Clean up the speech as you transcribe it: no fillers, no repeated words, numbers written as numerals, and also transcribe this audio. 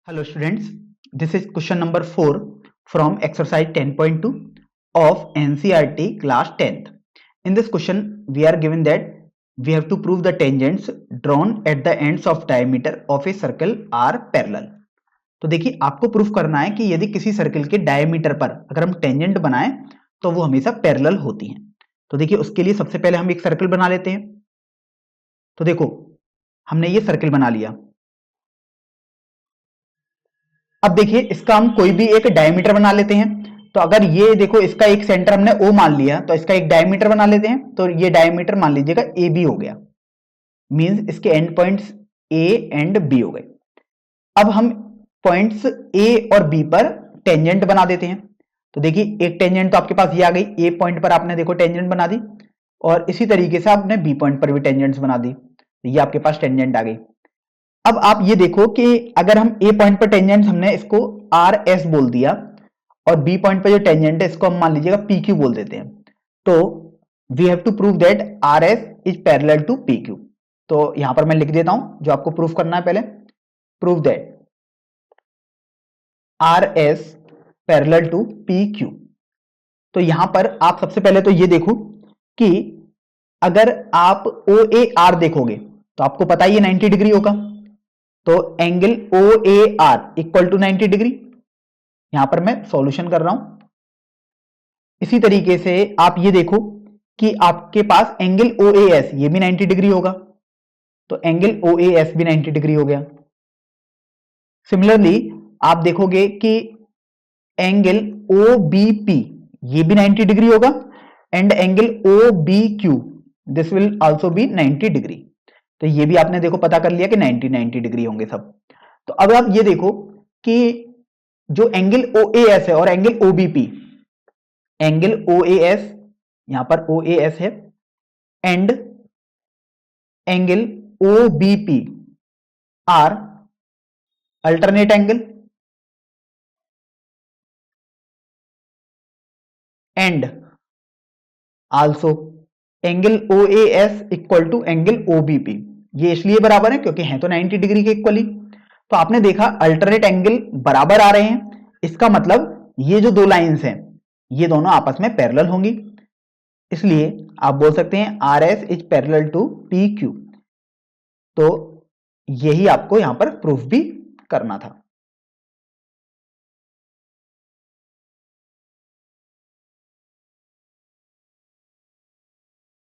Hello students, this is question number 4 from exercise 10.2 of NCERT class 10th. In this question, we are given that we have to prove the tangents drawn at the ends of diameter of a circle are parallel. तो देखिए आपको proof करना है कि यदि किसी circle के diameter पर अगर हम टेंजेंट बनाएं तो वो हमेशा पैरेलल होती हैं। तो देखिए उसके लिए सबसे पहले हम एक सर्कल बना लेते हैं। तो देखो हमने ये सर्कल बना लिया। अब देखिए इसका हम कोई भी एक डायमीटर बना लेते हैं। तो अगर ये देखो इसका एक सेंटर हमने O मान लिया तो इसका एक डायमीटर बना लेते हैं। तो ये डायमीटर मान लीजिएगा AB हो गया, मींस इसके and points A and B हो गए। अब हम पॉइंट्स A और B पर टेंजेंट बना देते हैं। तो देखिए एक टेंजेंट तो आपके पास ये आ गई, A पॉइंट पर आपने देखो टेंजेंट बना दी और इसी तरीके से आपने B पॉइंट पर भी टेंजेंट्स बना दी। ये आपके पास टेंजेंट आ गई। अब आप ये देखो कि अगर हम ए पॉइंट पर टेंजेंट हमने इसको आर एस बोल दिया और बी पॉइंट पर जो टेंजेंट है इसको हम मान लीजिएगा पी क्यू बोल देते हैं, तो we have to prove that R S is parallel to P Q. तो यहां पर मैं लिख देता हूं जो आपको प्रूफ करना है। पहले prove that R S parallel to P Q. तो यहां पर आप सबसे पहले तो ये देखो कि अगर आप ओ ए आर देखोगे तो आपको पता ही है 90 डिग्री होगा। तो angle O A R equal to 90 degree. यहां पर मैं सॉल्यूशन कर रहा हूं। इसी तरीके से आप ये देखो कि आपके पास एंगल ओ ए एस ये भी 90 डिग्री होगा। तो एंगल ओ ए एस भी 90 डिग्री हो गया। सिमिलरली आप देखोगे कि एंगल ओ बी पी ये भी 90 डिग्री होगा and angle O B Q this will also be 90 degree. तो ये भी आपने देखो पता कर लिया कि 90 डिग्री होंगे सब। तो अब आप ये देखो कि जो एंगल ओ ए एस है और angle O B P, angle O A S यहां पर ओ ए एस है and angle O B P are alternate angle and also angle O A S equal to angle O B P. ये इसलिए बराबर है क्योंकि हैं तो 90 डिग्री के इक्वली। तो आपने देखा अल्टरनेट एंगल बराबर आ रहे हैं, इसका मतलब ये जो दो लाइंस हैं ये दोनों आपस में पैरेलल होंगी। इसलिए आप बोल सकते हैं R S is parallel to P Q. तो यही आपको यहां पर प्रूफ भी करना था।